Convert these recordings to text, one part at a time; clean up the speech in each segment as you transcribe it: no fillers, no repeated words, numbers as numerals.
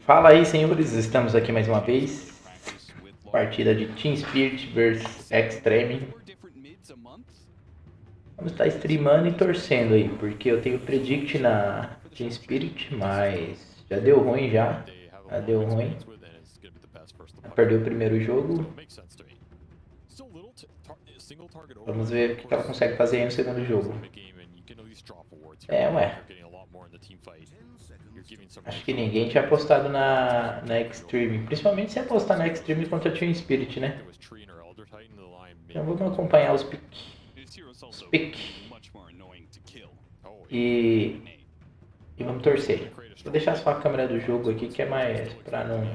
Fala aí, senhores, estamos aqui mais uma vez. Partida de Team Spirit vs Xtreme. Vamos estar streamando e torcendo aí, porque eu tenho predict na Team Spirit, mas já deu ruim já. Já deu ruim. Perdeu o primeiro jogo. Vamos ver o que ela consegue fazer aí no segundo jogo. Ué. Acho que ninguém tinha apostado na Xtreme. Principalmente se apostar na Xtreme contra Team Spirit, né? Então vamos acompanhar os pick. E vamos torcer. Vou deixar só a câmera do jogo aqui, que é mais pra não...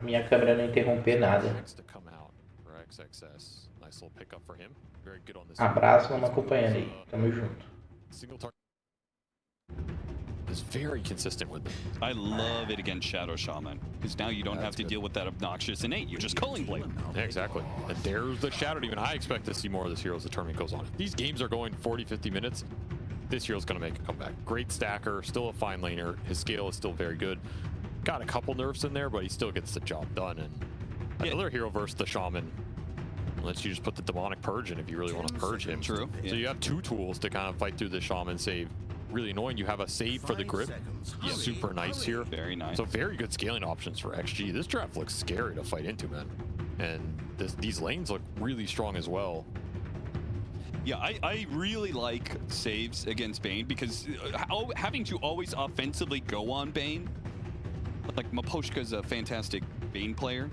minha câmera não interromper nada. Abraço, vamos acompanhando aí. Tamo junto. Is very consistent with them. I love it against Shadow Shaman, because now you don't have to deal with that obnoxious innate. You're just culling blade. Yeah, exactly. And there's the Shadow Demon. I expect to see more of this hero as the tournament goes on. If these games are going 40-50 minutes, this hero's going to make a comeback. Great stacker, still a fine laner. His scale is still very good. Got a couple nerfs in there, but he still gets the job done. And another hero versus the Shaman lets you just put the Demonic Purge in if you really want to purge him. True. So you have two tools to kind of fight through the Shaman save. Really annoying. You have a save for the grip. Super nice here. Very nice. So very good scaling options for XG. This draft looks scary to fight into, man. And these lanes look really strong as well. Yeah, I really like saves against Bane, because having to always offensively go on Bane, like Maposhka's a fantastic Bane player.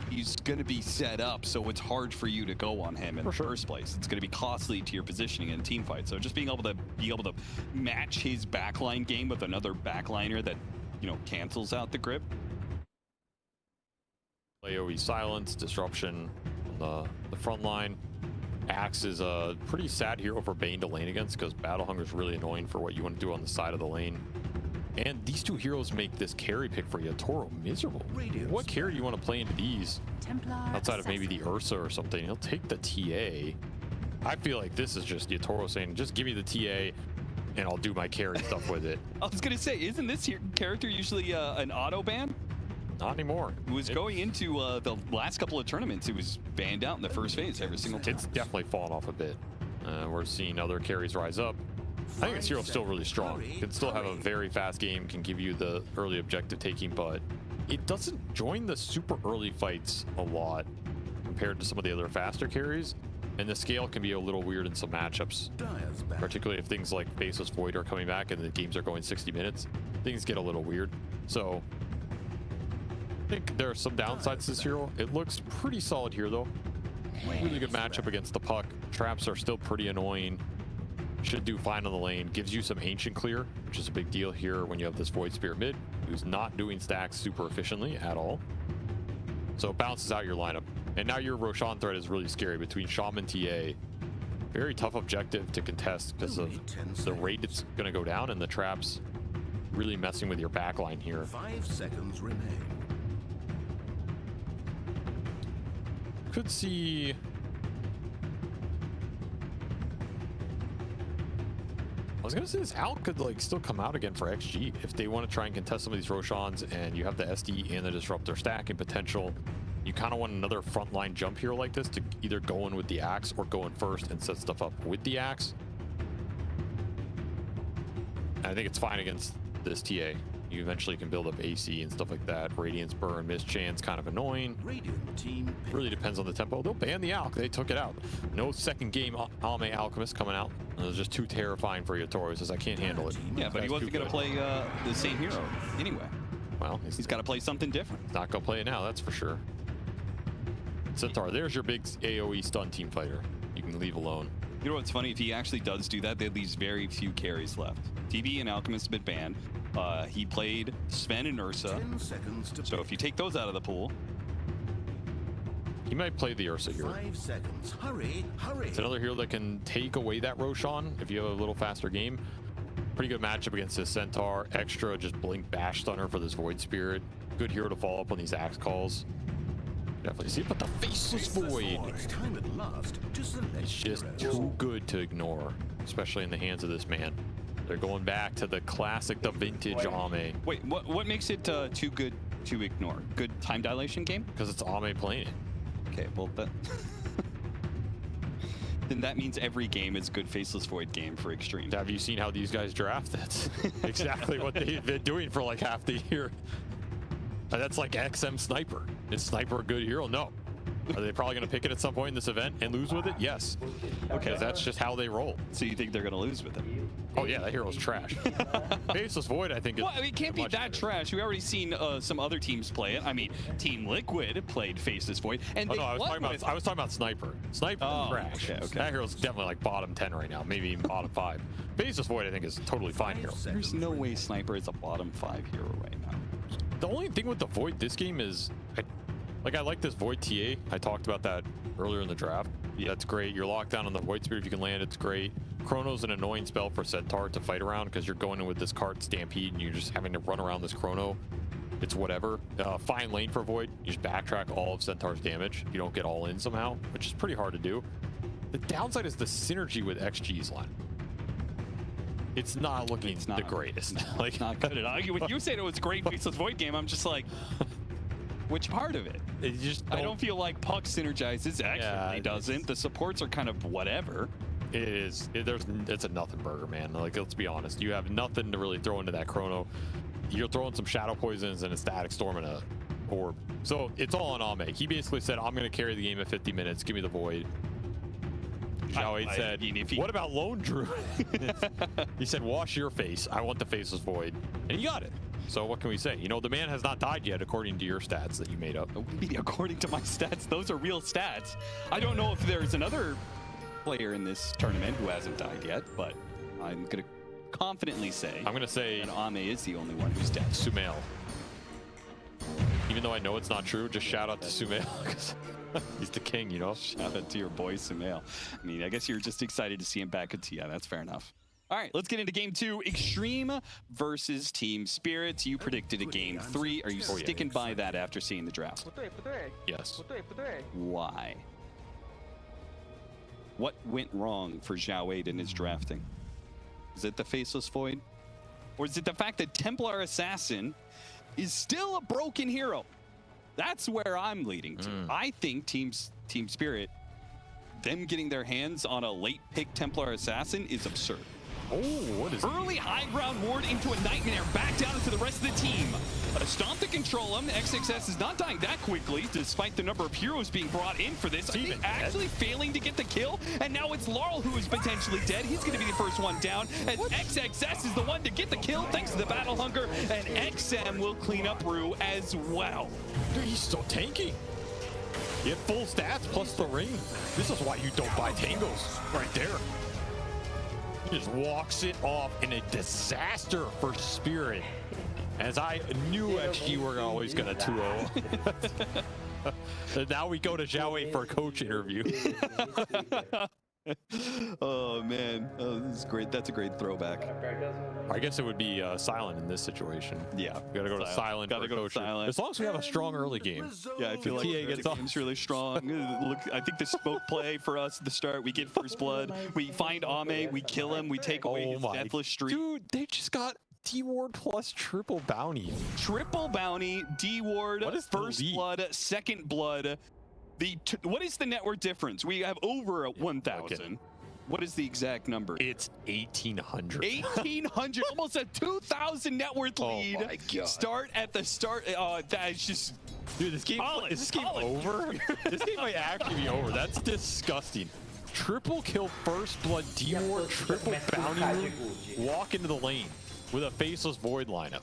He's going to be set up, so it's hard for you to go on him in the first place. It's going to be costly to your positioning in a team fight. So just being able to match his backline game with another backliner that, you know, cancels out the grip. AoE silence, disruption on the front line. Axe is a pretty sad hero for Bane to lane against, because Battle Hunger is really annoying for what you want to do on the side of the lane. And these two heroes make this carry pick for Yatoro miserable. What carry do you want to play into these? Outside of maybe the Ursa or something, he'll take the TA. I feel like this is just Yatoro saying, just give me the TA and I'll do my carry stuff with it. I was going to say, isn't this character usually an auto ban? Not anymore. It was going into the last couple of tournaments. It was banned out in the first phase every single time. It's definitely fallen off a bit. We're seeing other carries rise up. I think this hero's still really strong. Can still have a very fast game, can give you the early objective taking, but it doesn't join the super early fights a lot compared to some of the other faster carries. And the scale can be a little weird in some matchups, particularly if things like Faceless Void are coming back and the games are going 60 minutes. Things get a little weird. So I think there are some downsides to this hero. It looks pretty solid here though. Really good matchup against the puck. Traps are still pretty annoying. Should do fine on the lane. Gives you some ancient clear, which is a big deal here when you have this Void Spirit mid, who's not doing stacks super efficiently at all. So it balances out your lineup. And now your Roshan threat is really scary between Shaman TA. Very tough objective to contest because of the rate it's going to go down, and the traps really messing with your backline here. 5 seconds remain. Could see... I was gonna say this Alk could like still come out again for XG if they want to try and contest some of these Roshans, and you have the SD and the Disruptor stack and potential. You kind of want another frontline jump hero like this to either go in with the Axe or go in first and set stuff up with the Axe. And I think it's fine against this TA. You eventually can build up AC and stuff like that. Radiance Burn, Mischance, kind of annoying. Really depends on the tempo. They'll ban the Alk. They took it out. No second game Alme Alchemist coming out. It was just too terrifying for Yatoro. He says, I can't handle it. Yeah, but he wasn't going to play the same hero anyway. Well, he's got to play something different. He's not going to play it now, that's for sure. Centaur, there's your big AoE stun team fighter. You can leave alone. You know what's funny? If he actually does do that, that leaves very few carries left. TB and Alchemist have been banned. He played Sven and Ursa. So if you take those out of the pool, he might play the Ursa here. 5 seconds. Hurry, hurry. It's another hero that can take away that Roshan if you have a little faster game. Pretty good matchup against this Centaur. Extra just blink bash stunner for this Void Spirit. Good hero to follow up on these Axe calls. Definitely see, but the Faceless Void. It's just too good to ignore, especially in the hands of this man. They're going back to the classic, the vintage Ame. Wait, what makes it too good to ignore? Good time dilation game? Because it's Ame playing it. Okay, well, that... then that means every game is good Faceless Void game for Xtreme. Have you seen how these guys draft? That's exactly what they've been doing for like half the year. And that's like XM Sniper. Is Sniper a good hero? No. Are they probably going to pick it at some point in this event and lose with it? Yes. Okay, that's just how they roll. So you think they're going to lose with it? Oh yeah, that hero's trash. Faceless Void, I think. Well, I mean, it can't be that trash. We already seen some other teams play it. I mean, Team Liquid played Faceless Void, and oh, no, I was talking about Sniper. Sniper is trash. Okay. That hero's definitely like bottom 10 right now, maybe even bottom 5. Faceless Void, I think, is a totally fine hero. There's no way Sniper is a bottom 5 hero right now. The only thing with the Void this game is, I like this Void TA. I talked about that earlier in the draft. Yeah, that's great. You're locked down on the Void Spirit. If you can land, it's great. Chrono's an annoying spell for Centaur to fight around because you're going in with this cart Stampede and you're just having to run around this Chrono. It's whatever. Fine lane for Void. You just backtrack all of Centaur's damage. You don't get all in somehow, which is pretty hard to do. The downside is the synergy with XG's line. It's not looking the greatest. Like, not good at all. When you said it was a great Faceless Void game, I'm just like, which part of it? I don't feel like Puck synergizes. Actually, doesn't. The supports are kind of whatever. It is. It's a nothing burger, man. Like, let's be honest. You have nothing to really throw into that Chrono. You're throwing some Shadow Poisons and a Static Storm and a Orb. So it's all on Ame. He basically said, I'm going to carry the game at 50 minutes. Give me the Void. Xiao said, what about Lone Druid? He said, wash your face. I want the Faceless Void. And he got it. So what can we say? You know, the man has not died yet, according to your stats that you made up. According to my stats, those are real stats. I don't know if there's another player in this tournament who hasn't died yet, but I'm going to confidently say... I'm going to say... that Ame is the only one who's dead. Sumail. Even though I know it's not true, just shout out to Sumail, because he's the king, you know? Shout out to your boy, Sumail. I mean, I guess you're just excited to see him back at TI. That's fair enough. All right, let's get into game 2. Xtreme versus Team Spirits. You predicted a game 3. Are you sticking by that after seeing the draft? Yes. Why? What went wrong for Xiao in his drafting? Is it the Faceless Void? Or is it the fact that Templar Assassin is still a broken hero? That's where I'm leading to. I think Team Spirit, them getting their hands on a late pick Templar Assassin is absurd. Oh, what is early high ground ward into a Nightmare, back down into the rest of the team. A stomp to control him. XXS is not dying that quickly, despite the number of heroes being brought in for this. Actually failing to get the kill, and now it's Laurel who is potentially dead. He's going to be the first one down, as XXS is the one to get the kill thanks to the Battle Hunger, and XM will clean up Rue as well. Dude, he's still tanking. He had full stats plus the ring. This is why you don't buy Tangos right there. He just walks it off in a disaster for Spirit. As I knew XG were always going to 2-0. And now we go to Xiao for a coach interview. Oh man, this is great. That's a great throwback. I guess it would be silent in this situation. Yeah, gotta go to silent. Gotta go to silent. As long as we have a strong early game. Yeah, I feel like the game's really strong. Look, I think the smoke play for us at the start. We get first blood. We find Ame. We kill him. We take away his deathless streak. Dude, they just got D-Ward plus triple bounty. Triple bounty, D-Ward, first blood, second blood. What is the net worth difference? We have over 1,000. Okay. What is the exact number? It's 1,800. 1,800, almost a 2,000 net worth lead. Oh my God. Start at the start. That is just... Dude, this game, is this game over? This game might actually be over. That's disgusting. Triple kill, first blood, D-Ward, triple bounty, walk into the lane with a Faceless Void lineup.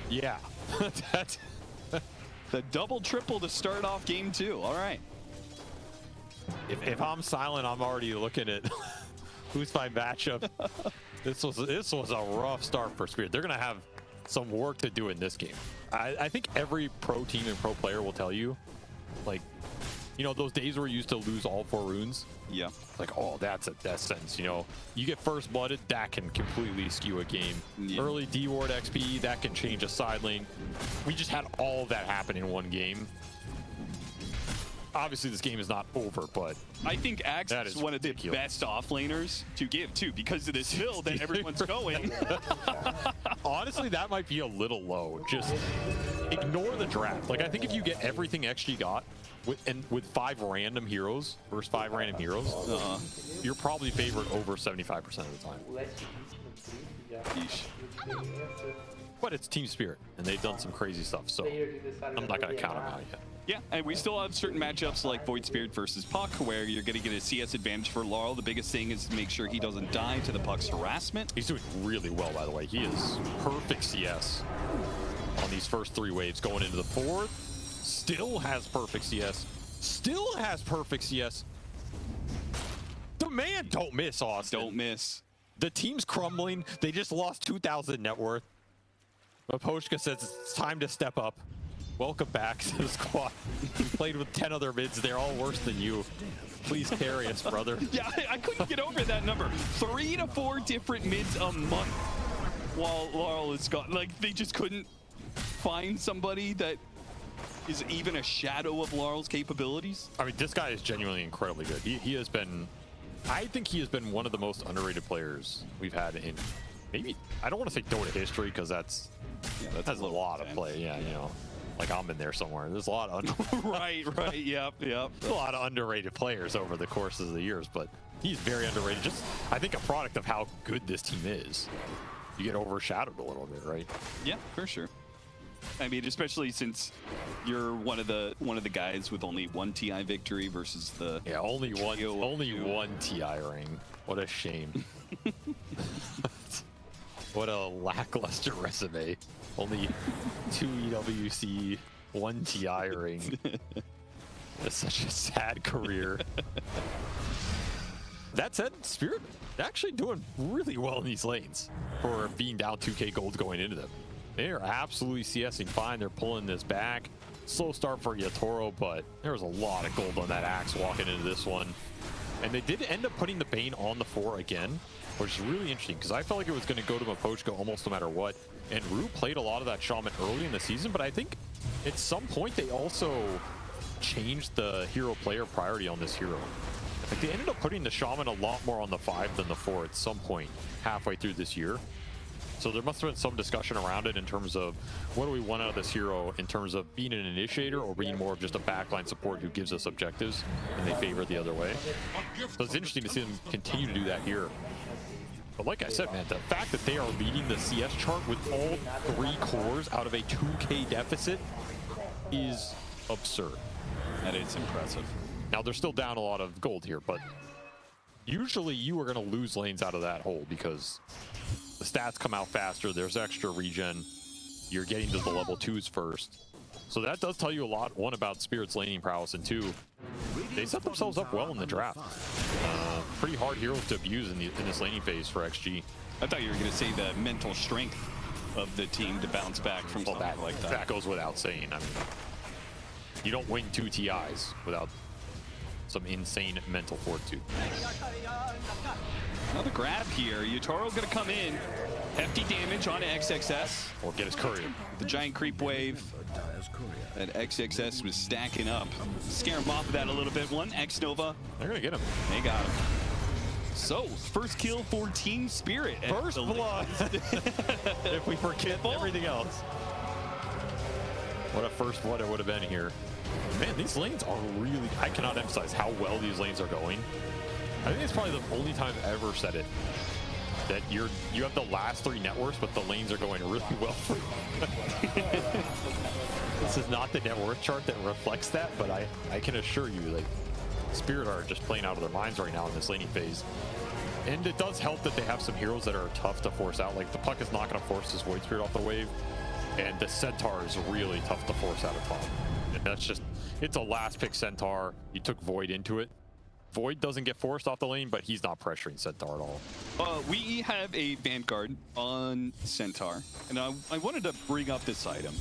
Yeah, that's... The double triple to start off game 2. All right. If I'm silent, I'm already looking at who's my matchup. This was a rough start for Spirit. They're gonna have some work to do in this game. I think every pro team and pro player will tell you, like, you know, those days where you used to lose all 4 runes. Yeah. Like, oh, that's a death sentence. You know, you get first blooded, that can completely skew a game. Yeah. Early D-Ward XP, that can change a side lane. We just had all of that happen in one game. obviously this game is not over, but I think Axe that is is one of the ridiculous. best offlaners to give too, because of this build that everyone's going. honestly, that might be a little low. Just ignore the draft. Like, I think if you get everything XG got with 5 random heroes, first 5 random heroes, you're probably favored over 75% of the time. Yeesh. But it's Team Spirit, and they've done some crazy stuff, so I'm not going to count them out yet. Yeah, and we still have certain matchups like Void Spirit versus Puck, where you're going to get a CS advantage for Laurel. The biggest thing is to make sure he doesn't die to the Puck's harassment. He's doing really well, by the way. He is perfect CS on these first 3 waves going into the 4th. Still has perfect CS. Still has perfect CS. The man don't miss, Austin. Don't miss. The team's crumbling. They just lost 2,000 net worth. Maposhka says it's time to step up. Welcome back to the squad. You played with 10 other mids. They're all worse than you. Please carry us, brother. Yeah, I couldn't get over that number. 3 to 4 different mids a month while Laurel is gone. Like, they just couldn't find somebody that is even a shadow of Laurel's capabilities. I mean, this guy is genuinely incredibly good. He has been, I think he has been one of the most underrated players we've had in maybe, I don't want to say Dota history, because that's a lot of play. Yeah, you know, like I'm in there somewhere. There's a lot of right, yep. a lot of underrated players over the courses of the years, but he's very underrated. Just, I think, a product of how good this team is. You get overshadowed a little bit, right? Yeah, for sure. I mean, especially since you're one of the guys with only 1 TI victory versus the only one TI ring. What a shame. What a lackluster resume. Only 2 EWC, 1 TI ring. It's such a sad career. That said, Spirit actually doing really well in these lanes for being down 2k gold going into them. They are absolutely CSing fine. They're pulling this back. Slow start for Yatoro, but there was a lot of gold on that Axe walking into this one. And they did end up putting the Bane on the 4 again, which is really interesting, because I felt like it was going to go to Maposhka almost no matter what. And Rue played a lot of that Shaman early in the season, but I think at some point they also changed the hero player priority on this hero. Like, they ended up putting the Shaman a lot more on the 5 than the 4 at some point halfway through this year. So there must have been some discussion around it in terms of what do we want out of this hero in terms of being an initiator or being more of just a backline support who gives us objectives, and they favor it the other way. So it's interesting to see them continue to do that here. But like I said, man, the fact that they are leading the CS chart with all 3 cores out of a 2k deficit is absurd. That is impressive. Now, they're still down a lot of gold here, but usually you are going to lose lanes out of that hole because the stats come out faster, there's extra regen, you're getting to the level 2s first. So that does tell you a lot, 1, about Spirit's laning prowess, and 2, they set themselves up well in the draft. Pretty hard heroes to abuse in this laning phase for XG. I thought you were going to say the mental strength of the team to bounce back from something like that. That goes without saying. I mean, you don't win 2 TIs without some insane mental fortitude. Another grab here. Yatoro going to come in. Hefty damage on XXS. Or get his courier. The giant creep wave that XXS was stacking up. Scare him off of that a little bit. 1 X-Nova. They're going to get him. They got him. So, first kill for Team Spirit. First blood. If we forget everything else. What a first blood it would have been here. Man, these lanes are really, I cannot emphasize how well these lanes are going. I think it's probably the only time I've ever said it, that you have the last 3 net worths, but the lanes are going really well for you. This is not the net worth chart that reflects that, but I can assure you, like, Spirit are just playing out of their minds right now in this laning phase. And it does help that they have some heroes that are tough to force out. Like, the Puck is not going to force this Void Spirit off the wave, and the Centaur is really tough to force out of top. And that's just, it's a last pick Centaur. You took Void into it. Void doesn't get forced off the lane, but he's not pressuring Centaur at all. We have a Vanguard on Centaur, and I wanted to bring up this item.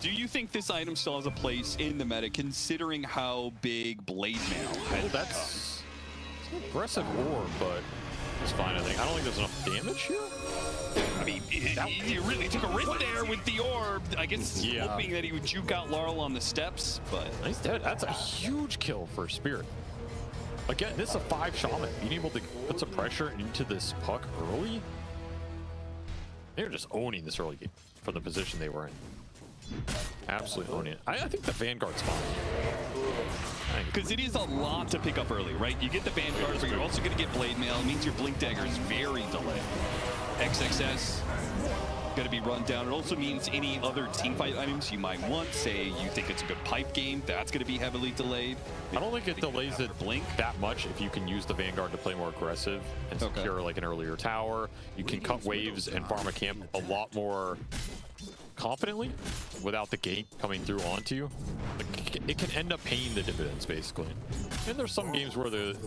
Do you think this item still has a place in the meta, considering how big Blade Mail has That's an aggressive orb, but It's fine, I think. I don't think there's enough damage here. I mean, you really took a risk there with the orb. I guess hoping that he would juke out Laurel on the steps, but he's dead. That's a huge kill for Spirit. Again, this is a 5 Shaman. Being able to put some pressure into this puck early. They're just owning this early game from the position they were in. Absolutely owning it. I think the Vanguard's fine. Because it is a lot to pick up early, right? You get the Vanguard, but you're also going to get Blade Mail. It means your Blink Dagger is very delayed. XXS going to be run down. It also means any other teamfight items you might want. Say you think it's a good pipe game, that's going to be heavily delayed. I don't think it delays it Blink that much if you can use the Vanguard to play more aggressive and secure like an earlier tower. You can cut waves and farm a camp a lot more confidently without the gate coming through onto you. It can end up paying the dividends basically. And there's some games where the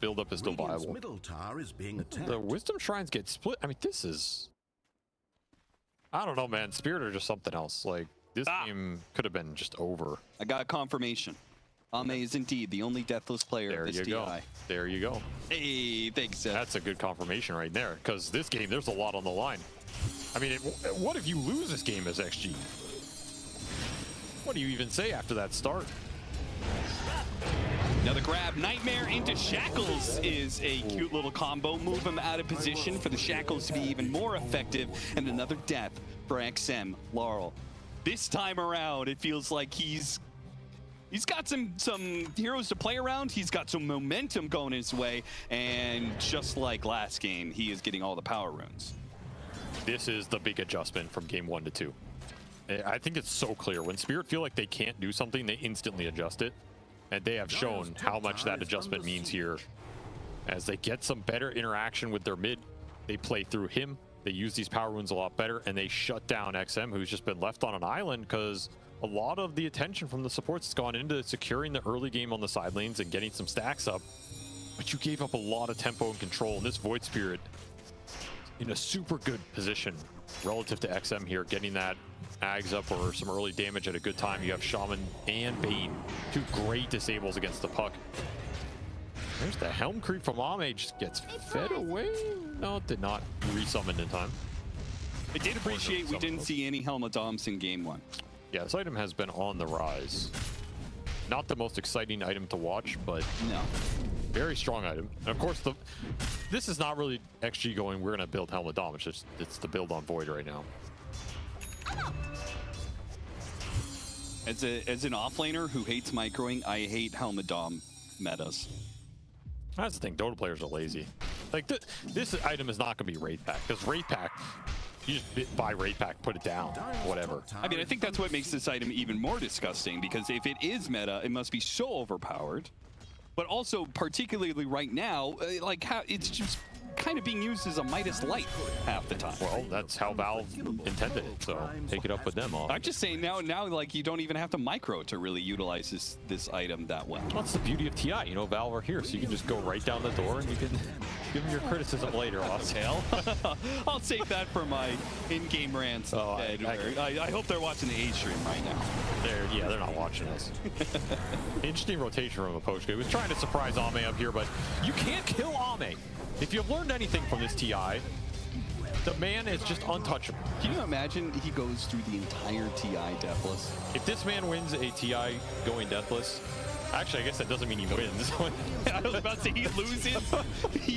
build-up is still viable. Middle tower is being attacked. The Wisdom Shrines get split. I mean, this is... I don't know, man. Spirit are just something else. Like, this game could have been just over. I got confirmation. Ame is indeed the only deathless player of this TI. There you go. Hey, thanks, Seth. That's a good confirmation right there. Because this game, there's a lot on the line. I mean, what if you lose this game as XG? What do you even say after that start? Now the grab Nightmare into Shackles is a cute little combo. Move him out of position for the Shackles to be even more effective. And another death for XM Laurel. This time around, it feels like he's got some heroes to play around. He's got some momentum going his way. And just like last game, he is getting all the power runes. This is the big adjustment from game 1 to 2. I think it's so clear. When Spirit feel like they can't do something, they instantly adjust it. And they have shown how much that adjustment means here. As they get some better interaction with their mid, they play through him. They use these power runes a lot better, and they shut down XM, who's just been left on an island because a lot of the attention from the supports has gone into securing the early game on the side lanes and getting some stacks up. But you gave up a lot of tempo and control, and this Void Spirit in a super good position relative to XM here, getting that Ags up or some early damage at a good time. You have Shaman and Bane, 2 great disables against the puck. There's the Helm creep from Ame, just gets fed away. No, it did not resummon in time. I did appreciate we didn't see any Helm Doms in game 1. Yeah, this item has been on the rise. Not the most exciting item to watch, but no, very strong item. And of course, this is not really XG going, we're going to build Helm Dom. It's the build on Void right now. As an offlaner who hates microing, I hate Helm Dom metas. That's the thing, Dota players are lazy. Like, this item is not going to be Wraith Pack, because Wraith Pack, you just buy Wraith Pack, put it down, whatever. I mean, I think that's what makes this item even more disgusting, because if it is meta, it must be so overpowered. But also, particularly right now, like, how it's just kind of being used as a Midas Light half the time. Well, that's how Valve intended it, so take it up with them all. I'm just saying now like you don't even have to micro to really utilize this item that well. Well, that's the beauty of TI. You know, Valve are here, so you can just go right down the door and you can give them your criticism later, Austin. I'll save that for my in-game rants. I hope they're watching the Xtreme right now. They're not watching us. Interesting rotation from Maposhka. He was trying to surprise Ame up here, but you can't kill Ame. If you've learned anything from this TI, the man is just untouchable. Can you imagine he goes through the entire TI deathless? If this man wins a TI going deathless, actually, I guess that doesn't mean he wins. I was about to say he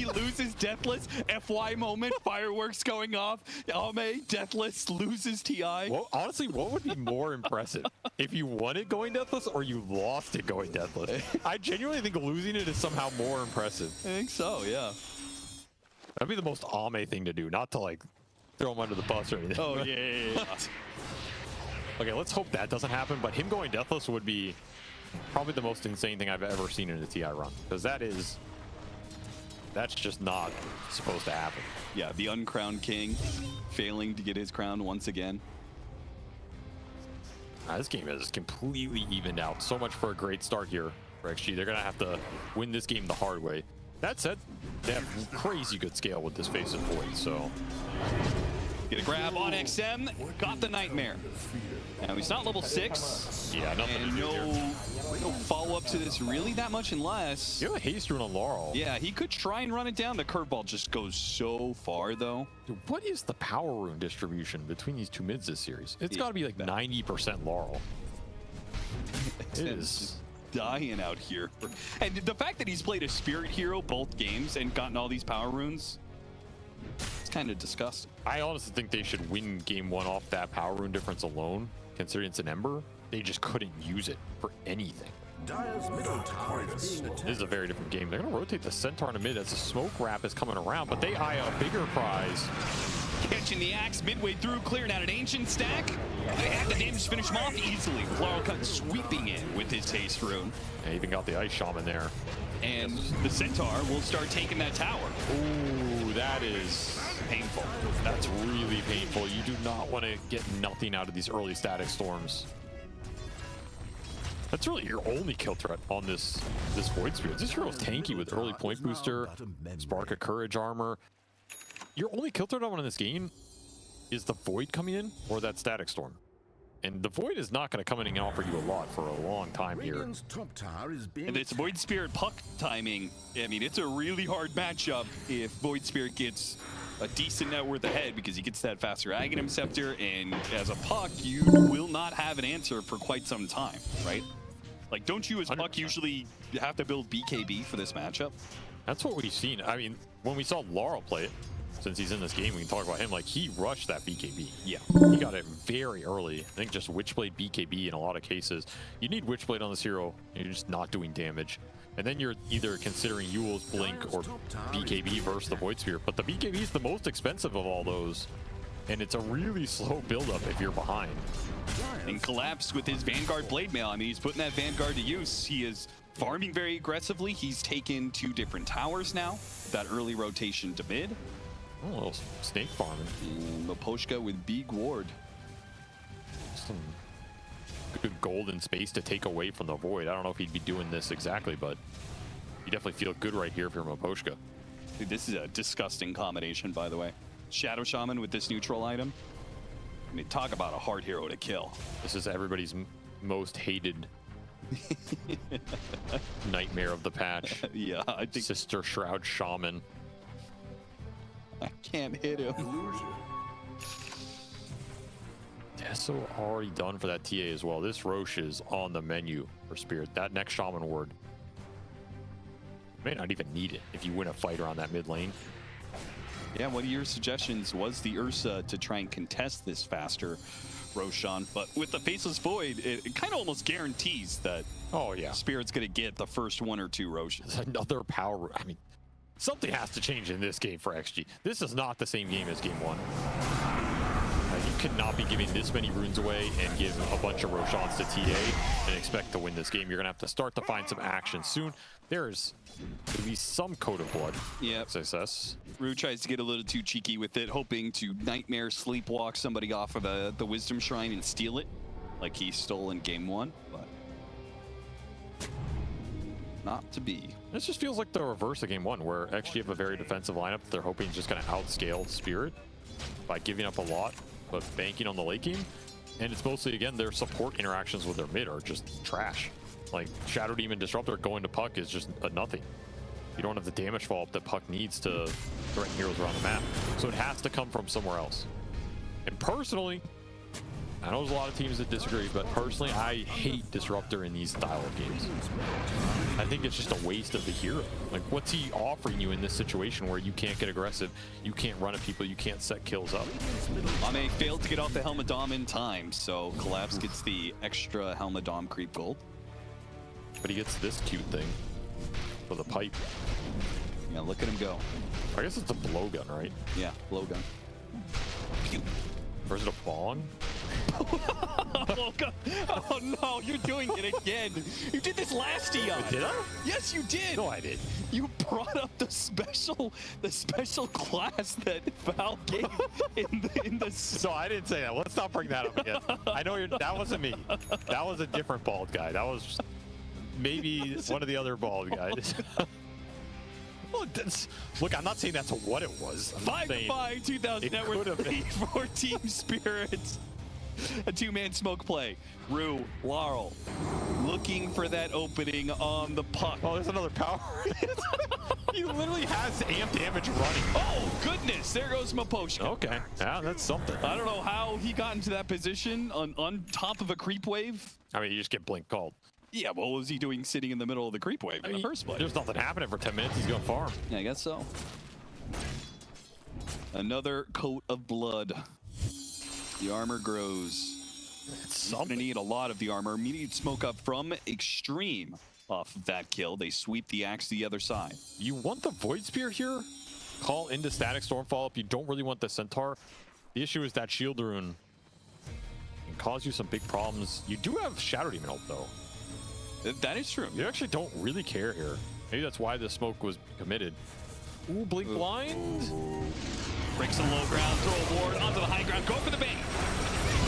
loses deathless. FY moment, fireworks going off. Ame deathless loses TI. Well, honestly, what would be more impressive? If you won it going deathless or you lost it going deathless? I genuinely think losing it is somehow more impressive. I think so, yeah. That'd be the most Ame thing to do, not to like throw him under the bus or anything. Oh, yeah. Okay, let's hope that doesn't happen, but him going deathless would be probably the most insane thing I've ever seen in a TI run, because that's just not supposed to happen. Yeah, the uncrowned king failing to get his crown once again. This game is completely evened out. So much for a great start here for XG. They're going to have to win this game the hard way. That said, they have crazy good scale with this Face of Void, so... Get a grab on XM, got the Nightmare. Now he's not level 6. Yeah, nothing And to do here. no follow-up to this really that much unless... You have a haste rune on Laurel. Yeah, he could try and run it down. The curveball just goes so far, though. Dude, what is the power rune distribution between these two mids this series? It's got to be like 90% Laurel. It is. Dying out here. And the fact that he's played a spirit hero both games and gotten all these power runes, it's kind of disgusting. I honestly think they should win game 1 off that power rune difference alone, considering it's an Ember. They just couldn't use it for anything. Dire's middle tower is being This is attacked. a very different game. They're going to rotate the Centaur in the mid as the smoke wrap is coming around, but they eye a bigger prize. Catching the axe midway through, clearing out an ancient stack. They have the damage to finish him off easily. Laurel Cut sweeping in with his haste rune. And even got the Ice Shaman there. And the Centaur will start taking that tower. Ooh, that is painful. That's really painful. You do not want to get nothing out of these early static storms. That's really your only kill threat on this Void Spirit. This hero's tanky with early point booster, Spark of Courage armor. Your only kill threat on this game is the Void coming in or that static storm. And the Void is not going to come in and offer you a lot for a long time here. Radiant's top tower is being And it's Void Spirit puck timing. I mean, it's a really hard matchup if Void Spirit gets a decent net worth ahead because he gets that faster Aghanim Scepter, and as a puck, you will not have an answer for quite some time, right? Like, don't you as puck 100%. usually have to build BKB for this matchup? That's what we've seen. I mean, when we saw Laurel play it, since he's in this game, we can talk about him. Like, he rushed that BKB. Yeah. He got it very early. I think just Witchblade BKB in a lot of cases. You need Witchblade on this hero, and you're just not doing damage. And then you're either considering Yule's Blink or BKB versus the Void Spirit. But the BKB is the most expensive of all those. And it's a really slow buildup if you're behind. And collapsed with his Vanguard Blade Mail. I mean, he's putting that Vanguard to use. He is farming very aggressively. He's taken 2 different towers now. That early rotation to mid. Oh, a little snake farming. And Maposhka with big ward. Some good golden space to take away from the Void. I don't know if he'd be doing this exactly, but you definitely feel good right here if you're Maposhka. Dude, this is a disgusting combination, by the way. Shadow Shaman with this neutral item. I mean, talk about a hard hero to kill. This is everybody's most hated nightmare of the patch. Yeah, I think Sister Shroud Shaman. I can't hit him. Tesso already done for that TA as well. This Roche is on the menu for Spirit. That next Shaman ward may not even need it if you win a fight around that mid lane. Yeah, one of your suggestions was the Ursa to try and contest this faster, Roshan. But with the Faceless Void, it kind of almost guarantees that Oh yeah, Spirit's going to get the first 1 or 2 Roshans. it's another power. I mean, something has to change in this game for XG. This is not the same game as game 1. You cannot be giving this many runes away and give a bunch of Roshans to TA and expect to win this game. You're going to have to start to find some action soon. There's at least some Code of Blood. Yep. Success. Rue tries to get a little too cheeky with it, hoping to Nightmare Sleepwalk somebody off of the Wisdom Shrine and steal it, like he stole in game 1, but not to be. This just feels like the reverse of game 1, where XG have a very defensive lineup. They're hoping it's just going to outscale Spirit by giving up a lot, but banking on the late game. And it's mostly, again, their support interactions with their mid are just trash. Like, Shadow Demon Disruptor going to Puck is just a nothing. You don't have the damage follow-up that Puck needs to threaten heroes around the map. So it has to come from somewhere else. And personally, I know there's a lot of teams that disagree, but personally, I hate Disruptor in these style of games. I think it's just a waste of the hero. Like, what's he offering you in this situation where you can't get aggressive, you can't run at people, you can't set kills up? Mame failed to get off the Helmet Dom in time, so Collapse gets the extra Helmet Dom creep gold. But he gets this cute thing for the pipe. Yeah, look at him go. I guess it's a blowgun, right? Yeah, blowgun. Pew. Or is it a bong? Oh, God. Oh no, you're doing it again. You did this last Eon. Did I? Yes, you did. No, I did. You brought up the special class that Val gave in the So I didn't say that. Let's not bring that up again. I know that wasn't me. That was a different bald guy. That was maybe one of the other bald guys. Look, I'm not saying that's what it was. I'm just saying 5-5 2000 it network could have been. lead for Team Spirit. A two-man smoke play. Rue, Laurel, looking for that opening on the puck. Oh, there's another power. He literally has amp damage running. Oh, goodness. There goes Maposhka. Okay. Yeah, that's something. I don't know how he got into that position on top of a creep wave. I mean, you just get blink called. Yeah, what was he doing sitting in the middle of the creep wave in the first place? There's nothing happening for 10 minutes. He's going to farm. Yeah, I guess so. Another coat of blood. The armor grows. He's going to need a lot of the armor. Immediate smoke up from Xtreme off of that kill. They sweep the axe to the other side. You want the Void Spear here? Call into Static Storm follow-up. You don't really want the Centaur. The issue is that Shield Rune can cause you some big problems. You do have Shadow Demon ult, though. That is true. You actually don't really care here. Maybe that's why the smoke was committed. Ooh, Blink Blind. Breaks the low ground, throw a ward onto the high ground, go for the bait.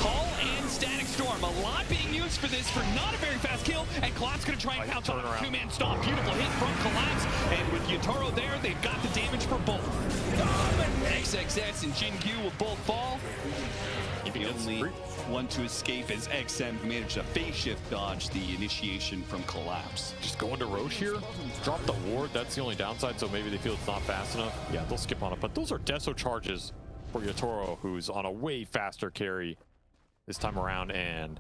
Call and Static Storm, a lot being used for this for not a very fast kill, and Collapse gonna try and pounce on a two-man stomp. Beautiful hit from Collapse, and with Yotaro there, they've got the damage for both. XXS and Jin-Gyu will both fall. The only one to escape is XM, who managed to phase shift dodge the initiation from Collapse. Just go into Roche here, drop the ward. That's the only downside, so maybe they feel it's not fast enough. Yeah, they'll skip on it, but those are Deso charges for Yotaro, who's on a way faster carry this time around. And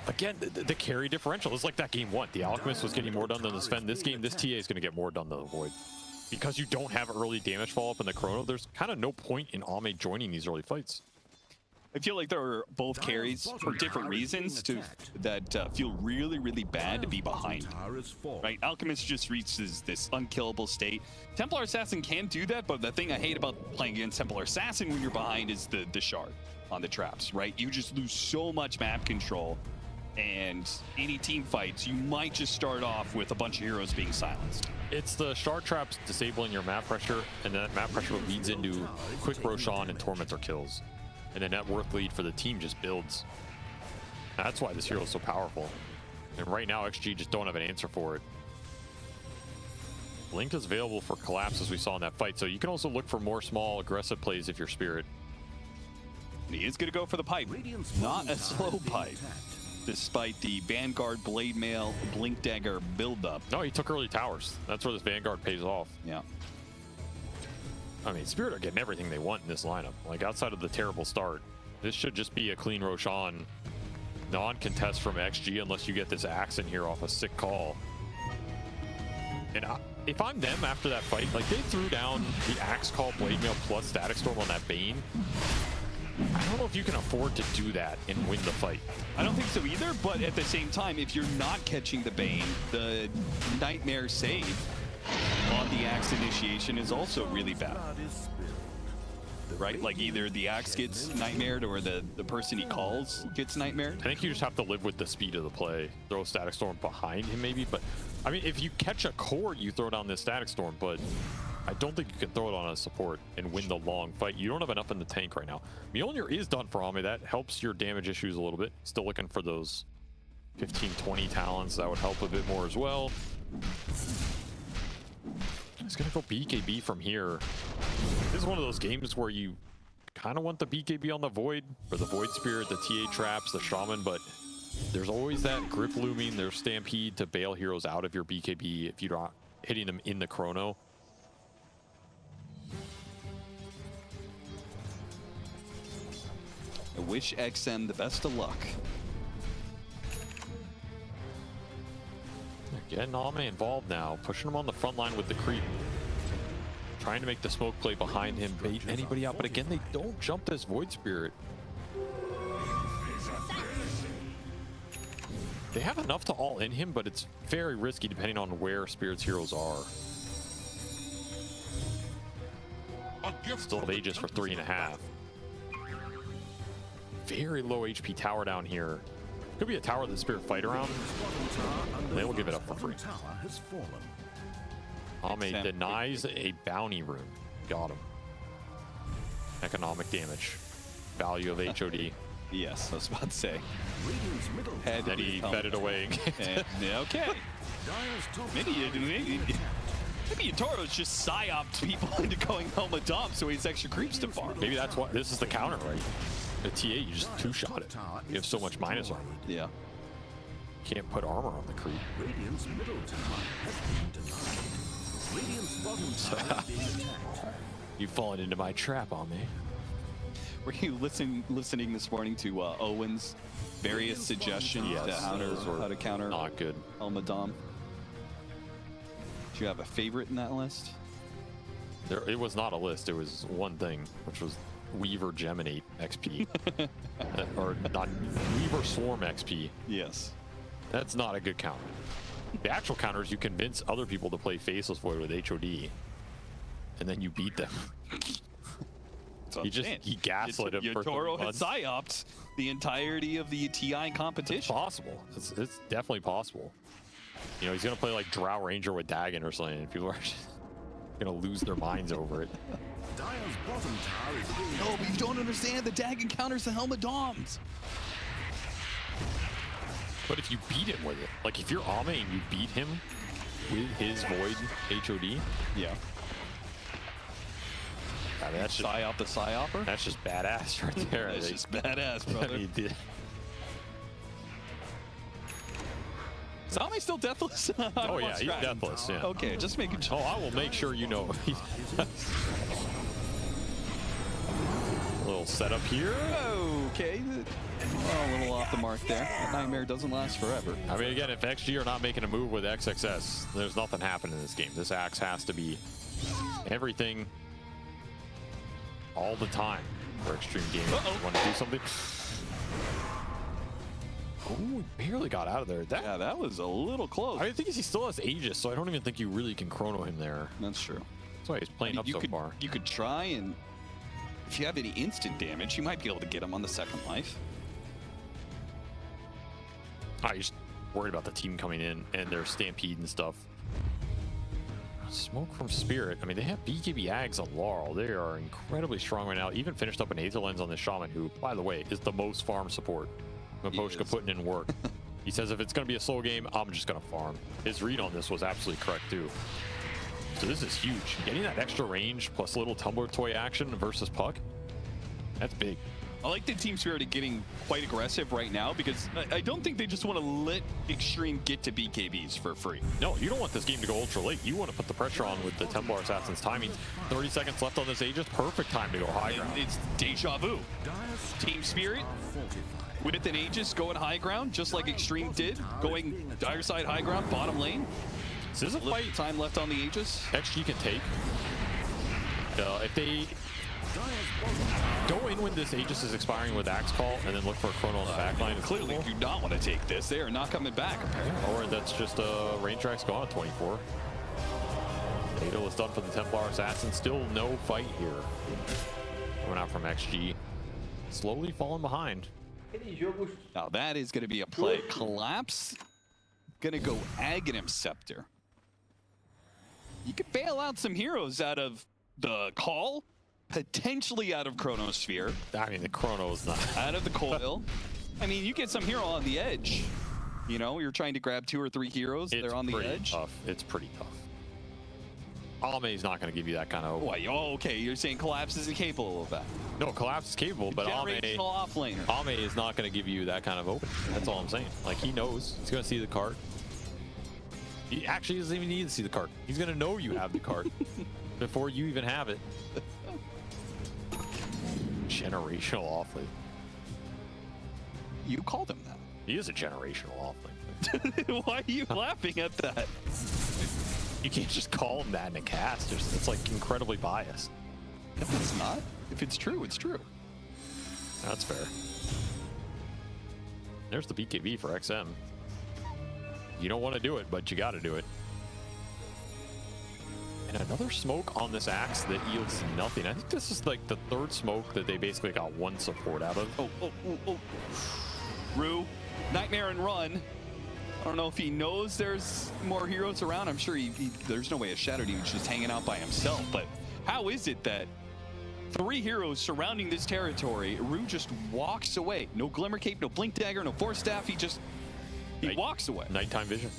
again, the carry differential is like that game one. The Alchemist was getting more done than the Sven. This game, this TA is going to get more done than the Void. Because you don't have early damage follow-up in the Chrono, there's kind of no point in Ame joining these early fights. I feel like there are both carries for different reasons that feel really, really bad to be behind. Right? Alchemist just reaches this unkillable state. Templar Assassin can do that, but the thing I hate about playing against Templar Assassin when you're behind is the shard on the traps, right? You just lose so much map control, and any team fights, you might just start off with a bunch of heroes being silenced. It's the shard traps disabling your map pressure, and that map pressure leads into quick Roshan and Tormentor kills. And the net worth lead for the team just builds. That's why this hero is so powerful. And right now, XG just don't have an answer for it. Blink is available for Collapse, as we saw in that fight, so you can also look for more small, aggressive plays if you're Spirit. He is going to go for the pipe. Not a slow pipe, despite the Vanguard Blade Mail Blink Dagger buildup. No, he took early towers. That's where this Vanguard pays off. Yeah. I mean, Spirit are getting everything they want in this lineup. Like, outside of the terrible start, this should just be a clean Roshan non-contest from XG unless you get this axe in here off a sick call. And if I'm them after that fight, like, they threw down the axe call Blade Mail plus Static Storm on that Bane. I don't know if you can afford to do that and win the fight. I don't think so either, but at the same time, if you're not catching the Bane, the Nightmare save on the axe initiation is also really bad. Right? Like either the axe gets nightmared or the person he calls gets nightmared. I think you just have to live with the speed of the play. Throw a Static Storm behind him maybe, but I mean, if you catch a core, you throw down this Static Storm, but I don't think you can throw it on a support and win the long fight. You don't have enough in the tank right now. Mjolnir is done for Ame. That helps your damage issues a little bit. Still looking for those 15, 20 talents. That would help a bit more as well. He's gonna go BKB from here. This is one of those games where you kind of want the BKB on the Void, or the Void Spirit, the TA traps, the Shaman, but there's always that grip looming. There's Stampede to bail heroes out of your BKB if you're not hitting them in the Chrono. I wish XM the best of luck. Getting Ame involved now, pushing him on the front line with the creep. Trying to make the smoke play behind him, bait anybody out, but again, they don't jump this Void Spirit. They have enough to all in him, but it's very risky depending on where Spirit's heroes are. Still have Aegis for 3.5. Very low HP tower down here. Could be a tower that the Spirit fight around. They will give it up for free. Ame denies a bounty rune. Got him. Economic damage. Value of HOD. Yes, I was about to say. Then he fed it away. Yeah, okay. Maybe Yotoro's just psyoped people into going home a dump so he has extra creeps to farm. Maybe that's what this is the counter, right? The TA, you just two-shot it. You have so much minus armor. Yeah. Can't put armor on the creep. Radiant's middle tower has been denied. Radiant's bottom tower is being attacked. You've fallen into my trap on me. Were you listening this morning to Owen's various suggestions to how to counter Not good. Elmadam? Do you have a favorite in that list? It was not a list. It was one thing, which was Weaver Geminate XP. Or not Weaver Swarm XP. Yes. That's not a good counter. The actual counter is you convince other people to play Faceless Void with HOD, and then you beat them. He gaslit him for Toro 3 had months. psyoped the entirety of the TI competition. It's possible. It's definitely possible. You know, he's gonna play like Drow Ranger with Dagon or something, and people are just gonna lose their minds over it. Dire's bottom tower is being No, but you don't understand. The Dagon counters the Helm of Doms. But if you beat him with it, like if you're Ame and you beat him with his Void HOD, Yeah. I mean, that's just Psyop the Psyopper? that's just badass right there. That's just badass, I brother. mean, Is Ame still deathless? oh yeah, he's deathless. Yeah. Okay, just making sure. Oh, I will make sure you know. A little setup here. Okay. A little off the mark there. That nightmare doesn't last forever. I mean, again, if XG are not making a move with XXS, there's nothing happening in this game. This axe has to be everything all the time for Extreme Gaming. You want to do something? Oh, barely got out of there. Yeah, that was a little close. I think he still has Aegis, so I don't even think you really can chrono him there. That's true. That's why he's playing up so far. You could try, and if you have any instant damage, you might be able to get him on the second life. I just worried about the team coming in and their Stampede and stuff. Smoke from Spirit. I mean, they have BKB Ags on Laurel. They are incredibly strong right now. Even finished up an Aether Lens on the Shaman, who, by the way, is the most farm support. Maposhka putting in work. He says if it's going to be a slow game, I'm just going to farm. His read on this was absolutely correct, too. So this is huge. Getting that extra range plus a little Tumbler Toy action versus Puck, that's big. I like the Team Spirit getting quite aggressive right now because I don't think they just want to let Xtreme get to BKBs for free. No, you don't want this game to go ultra late. You want to put the pressure on with the Templar Assassin's timing. 30 seconds left on this Aegis. Perfect time to go high ground. It's deja vu. Dire's Team Spirit fortified. with an Aegis going high ground, just like Xtreme did, going dire side high ground, bottom lane. This is a Little fight time left on the Aegis. XG can take. If they go in when this Aegis is expiring with Axe Call and then look for a chrono on the backline, it's Clearly do not want to take this. They are not coming back, apparently. or that's just a range track's gone at 24. Nato is done for the Templar Assassin. Still no fight here. Coming out from XG. Slowly falling behind. Now that is going to be a play. Collapse. Going to go Aghanim Scepter. You could bail out some heroes out of the call, potentially out of Chronosphere, I mean, the chrono's not. out of the coil. I mean, you get some hero on the edge. You know, you're trying to grab 2 or 3 heroes. They're on the edge. Tough. It's pretty tough. Ame's not going to give you that kind of. Why? Oh, okay. You're saying Collapse isn't capable of that. No, Collapse is capable, but Generational offlaner. Ame is not going to give you that kind of opening. That's all I'm saying. Like, he knows. He's going to see the card. He actually doesn't even need to see the card. He's going to know you have the card before you even have it. Generational offlane. You called him that. He is a generational offlane. Why are you laughing at that? You can't just call him that in a cast. It's like incredibly biased. If it's not, if it's true, it's true. That's fair. There's the BKB for XM. You don't want to do it, but you got to do it. And another smoke on this axe that yields nothing. I think this is like the 3rd smoke that they basically got 1 support out of. Oh. Rue, Nightmare and Run. I don't know if he knows there's more heroes around. I'm sure there's no way a Shadow Demon's just hanging out by himself. But how is it that 3 heroes surrounding this territory, Rue just walks away? No Glimmer Cape, no Blink Dagger, no Force Staff. He walks away. Nighttime vision.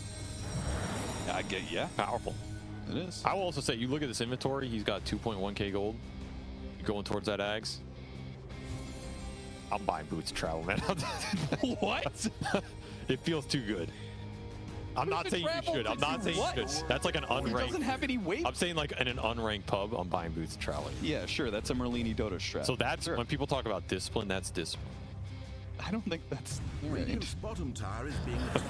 I get, yeah. Powerful. It is. I will also say, you look at this inventory, he's got 2.1k gold. Going towards that Ags. I'm buying boots of travel, man. What? It feels too good. I'm not saying you should. I'm not saying you should. That's like an It unranked. doesn't have any weight. I'm saying like in an unranked pub, I'm buying boots of travel. Yeah, sure. That's a Merlini Dota strat. So that's sure. when people talk about discipline. That's discipline. I don't think that's right. Radiant's bottom tower is being attacked.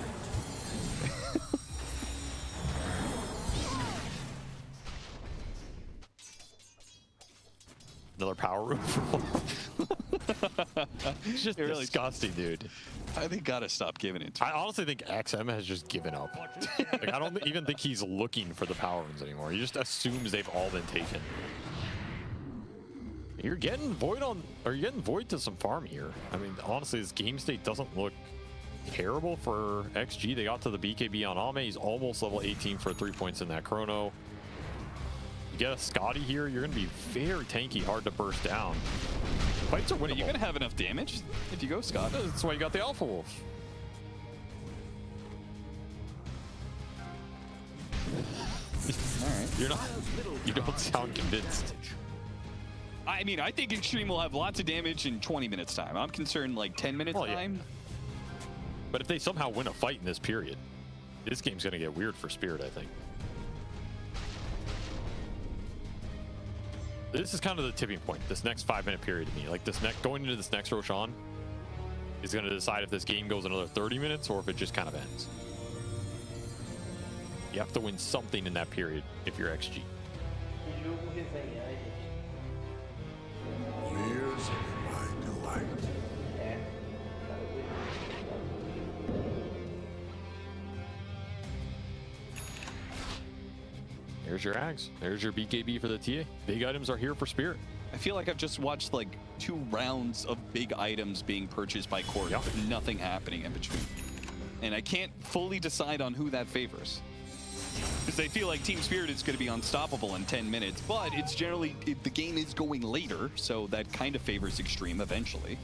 Another power removal. It's just Really- disgusting, dude. They gotta stop giving it to I honestly think XM has just given up. Like, I don't even think he's looking for the power runes anymore. He just assumes they've all been taken. You're getting Void on, or you're getting Void to some farm here. I mean, honestly, this game state doesn't look terrible for XG. They got to the BKB on Ame. He's almost level 18 for 3 points in that chrono. You get a Scotty here, you're going to be very tanky, hard to burst down. Fights are winnable. You're gonna have enough damage if you go Scott. That's why you got the Alpha Wolf. Alright. You're not. You don't sound convinced. I mean, I think Xtreme will have lots of damage in 20 minutes time. I'm concerned like 10 minutes Well, yeah. time. But if they somehow win a fight in this period, this game's going to get weird for Spirit, I think. This is kind of the tipping point, this next 5-minute period to me. Like, going into this next Roshan is going to decide if this game goes another 30 minutes or if it just kind of ends. You have to win something in that period if you're XG. Jogo resenhar, gente. Years of my delight. É. There's your Ags. There's your BKB for the TA. Big items are here for Spirit. I feel like I've just watched like 2 rounds of big items being purchased by Court, Yeah. but nothing happening in between. And I can't fully decide on who that favors. Because I feel like Team Spirit is going to be unstoppable in 10 minutes, but it's generally, the game is going later, so that kind of favors Xtreme eventually.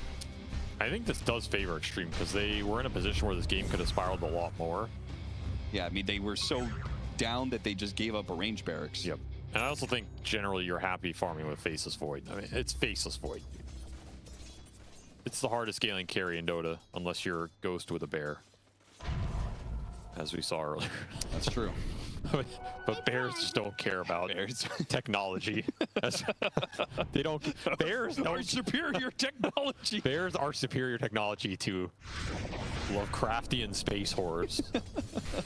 I think this does favor Xtreme because they were in a position where this game could have spiraled a lot more. Yeah, I mean, they were so down that they just gave up a range barracks. Yep. And I also think generally you're happy farming with Faceless Void. I mean, it's Faceless Void. It's the hardest scaling carry in Dota unless you're Ghost with a bear, as we saw earlier. That's true. But bears just don't care about technology. They don't. Bears Our don't. superior technology. Bears are superior technology to Lovecraftian space horrors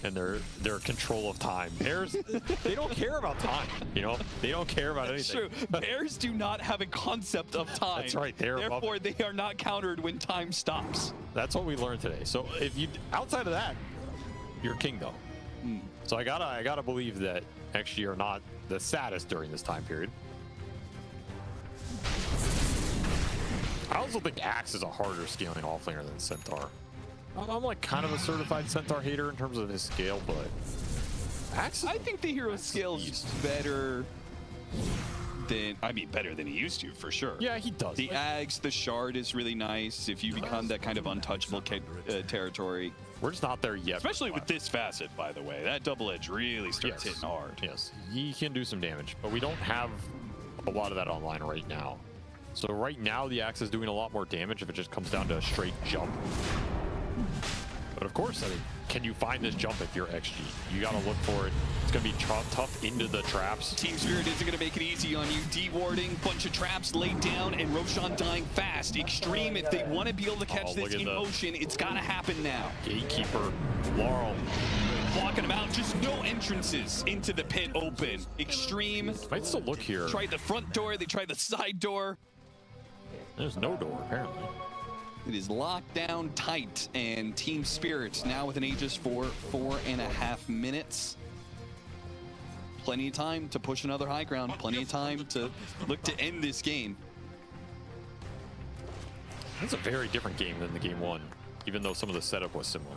and their control of time. Bears, they don't care about time. You know, they don't care about That's anything. true. Bears do not have a concept of time. That's right. They're above Therefore, it. they are not countered when time stops. That's what we learned today. So if you outside of that, you're king though. So I gotta believe that XG are not the saddest during this time period. I also think Axe is a harder scaling offlaner than Centaur. I'm like kind of a certified Centaur hater in terms of his scale, but Axe. I think the hero scales better than, better than he used to, for sure. Yeah, he does. The Ags, the Shard is really nice if you become that kind of untouchable territory. We're just not there yet. Especially with this facet, by the way. That double edge really starts hitting hard. Yes, he can do some damage, but we don't have a lot of that online right now. So right now, the Axe is doing a lot more damage if it just comes down to a straight jump. But of course, I mean, can you find this jump if you're XG? You gotta look for it. It's gonna be tough into the traps. Team Spirit isn't going to make it easy on you. D-warding, bunch of traps laid down, and Roshan dying fast. Xtreme, if they want to be able to catch this in motion, it's got to happen now. Gatekeeper, Laurel. Blocking them out, just no entrances into the pit open. Xtreme Might still look here. tried the front door, they tried the side door. There's no door, apparently. It is locked down tight, and Team Spirit now with an Aegis for 4.5 minutes. Plenty of time to push another high ground. Plenty of time to look to end this game. It's a very different game than the game one, even though some of the setup was similar.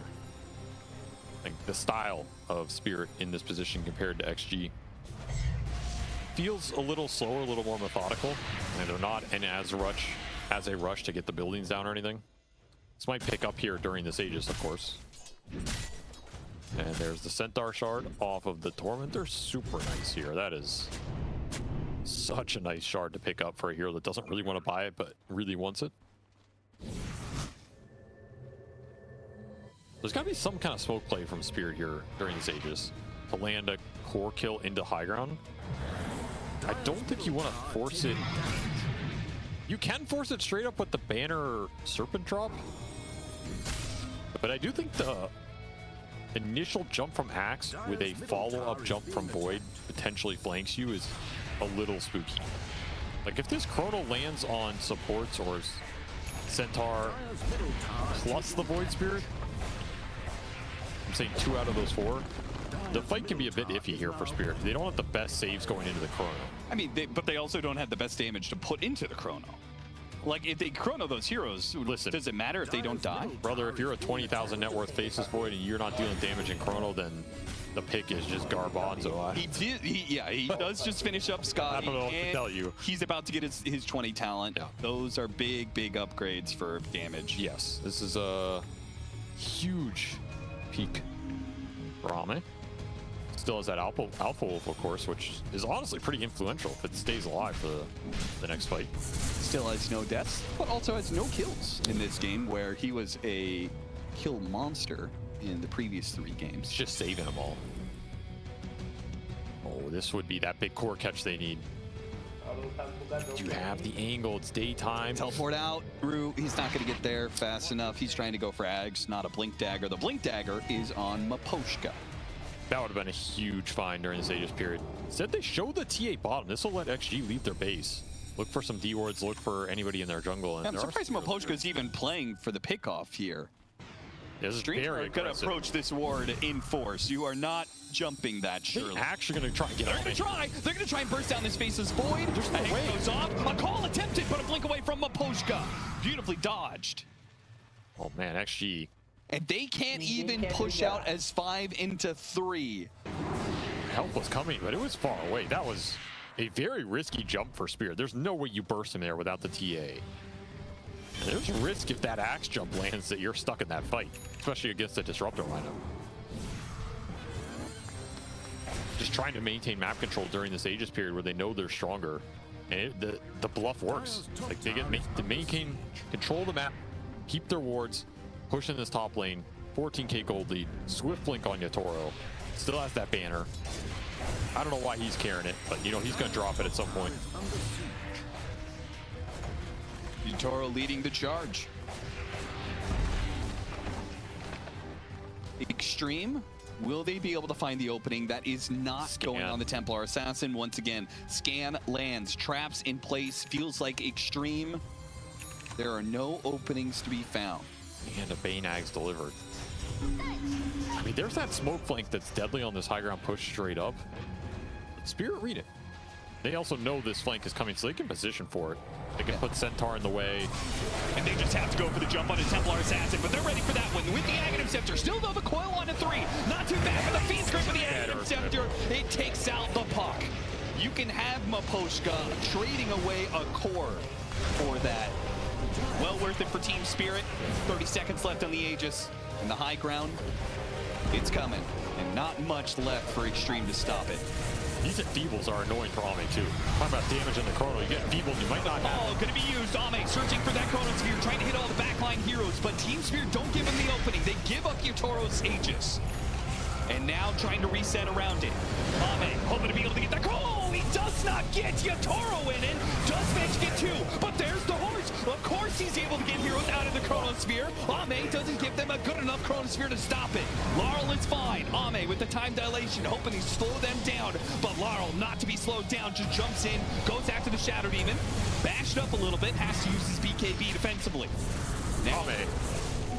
Like the style of Spirit in this position compared to XG feels a little slower, a little more methodical, and they're not in as a rush to get the buildings down or anything. This might pick up here during this Aegis, of course. And there's the Centaur Shard off of the Tormentor. Super nice here. That is such a nice shard to pick up for a hero that doesn't really want to buy it, but really wants it. There's got to be some kind of smoke play from Spirit here during this Aegis to land a core kill into high ground. I don't think you want to force it. You can force it straight up with the banner serpent drop, but I do think the initial jump from Axe with a follow-up jump from Void potentially flanks you is a little spooky. Like if this Chrono lands on supports or Centaur plus the Void Spirit, I'm saying 2 out of those 4, the fight can be a bit iffy here for Spirit. They don't have the best saves going into the Chrono. I mean, but they also don't have the best damage to put into the Chrono. Like, if they Chrono those heroes, listen, does it matter if they don't die? Brother, if you're a 20,000 net worth Faceless Void and you're not dealing damage in Chrono, then the pick is just Garbanzo. He does just finish up Scott. I don't know what to tell you. He's about to get his 20 talent. Yeah. Those are big upgrades for damage. Yes, this is a huge peak for Ame. Still has that Alpha Wolf, of course, which is honestly pretty influential if it stays alive for the next fight. Still has no deaths, but also has no kills in this game, where he was a kill monster in the previous 3 games. Just saving them all. Oh, this would be that big core catch they need. You have the angle, it's daytime. Teleport out, Rue, he's not gonna get there fast enough. He's trying to go for Ags, not a Blink Dagger. The Blink Dagger is on Maposhka. That would have been a huge find during this Aegis period. Instead, they show the TA bottom. This will let XG leave their base. Look for some D wards, look for anybody in their jungle. And I'm surprised Maposhka's even playing for the pickoff here. This is Xtreme very are gonna aggressive. approach this ward in force. You are not jumping that, surely. They're actually gonna try and get out. They're gonna try and burst down this Faceless Void. There's no way. Goes off. A call attempted, but a blink away from Maposhka. Beautifully dodged. Oh man, XG. And they can't even push out as 5 into 3. Help was coming, but it was far away. That was a very risky jump for Spirit. There's no way you burst him there without the TA. And there's risk if that axe jump lands that you're stuck in that fight, especially against the Disruptor lineup. Just trying to maintain map control during this Aegis period where they know they're stronger. And the bluff works. Like they get to maintain control of the map, keep their wards, push in this top lane, 14k gold lead, swift blink on Yatoro. Still has that banner. I don't know why he's carrying it, but you know he's gonna drop it at some point. Yatoro leading the charge. Xtreme, will they be able to find the opening? That is not going on the Templar Assassin. Once again, scan lands, traps in place. Feels like Xtreme. There are no openings to be found. And a Bane Ags delivered. I mean, there's that smoke flank that's deadly on this high ground push straight up. But Spirit read it. They also know this flank is coming, so they can position for it. They can put Centaur in the way. And they just have to go for the jump on the Templar Assassin, but they're ready for that one with the Aghanim Scepter. Still though, the coil on to 3. Not too bad for the Fiend's Grip with the Aghanim Scepter. It takes out the puck. You can have Maposhka trading away a core for that. Well worth it for Team Spirit. 30 seconds left on the Aegis. And the high ground, it's coming. And not much left for Xtreme to stop it. These Enfeebles are annoying for Ame too. Talk about damage in the Chrono. You get Enfeebled, you might not have. Oh, gonna be used. Ame searching for that Chronosphere, trying to hit all the backline heroes, but Team Spirit don't give him the opening. They give up Yatoro's Aegis. And now trying to reset around it. Ame hoping to be able to get that. Oh, he does not get Yatoro in it. Does manage to get 2, but there's the horse. Of course he's able to get heroes out of the Chronosphere. Ame doesn't give them a good enough Chronosphere to stop it. Laurel is fine. Ame with the time dilation, hoping to slow them down. But Laurel, not to be slowed down, just jumps in, goes after the Shadow Demon. Bashed up a little bit, has to use his BKB defensively. Now, Ame,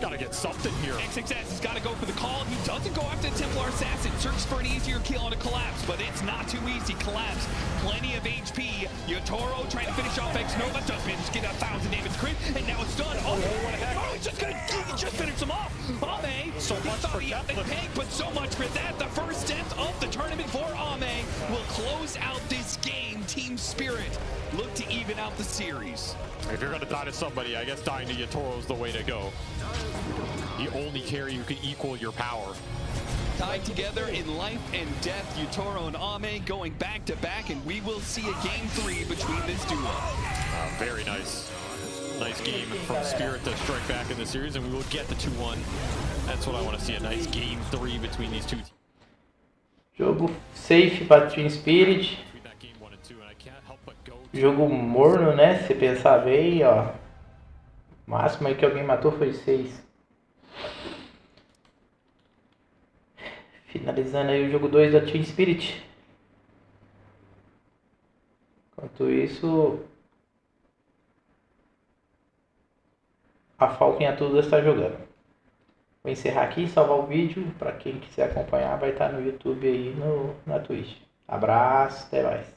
gotta get something here. XXS has got to go for the call. He doesn't go after the Templar Assassin. Searches for an easier kill on a Collapse, but it's not too easy. Collapse, plenty of HP. Yatoro trying to finish off X-Nova. Does manage to get 1,000 damage crit, and now it's done. Oh, what a heck. Oh, he just finished him off. Ame, so much for that. But so much for that. The first death of the tournament for Ame will close out this game. Team Spirit look to even out the series. If you're gonna die to somebody, I guess dying to Yatoro is the way to go. The only carry who can equal your power. Tied together in life and death, Yatoro and Ame going back to back, and we will see a game 3 between this duo. Very nice. Nice game from Spirit to strike back in the series, and we will get the 2-1 That's what I want to see, a nice game 3 between these two teams. Jogo safe para Team Spirit. Between that game 1 and 2, and I can't help but go Jogo morno, né? Se você pensar bem, ó. O máximo aí que alguém matou foi 6. Finalizando aí o jogo 2 da Team Spirit. Enquanto isso, a Falcon e a Tudo está jogando. Vou encerrar aqui e salvar o vídeo. Para quem quiser acompanhar, vai estar no YouTube aí na Twitch. Abraço, até mais.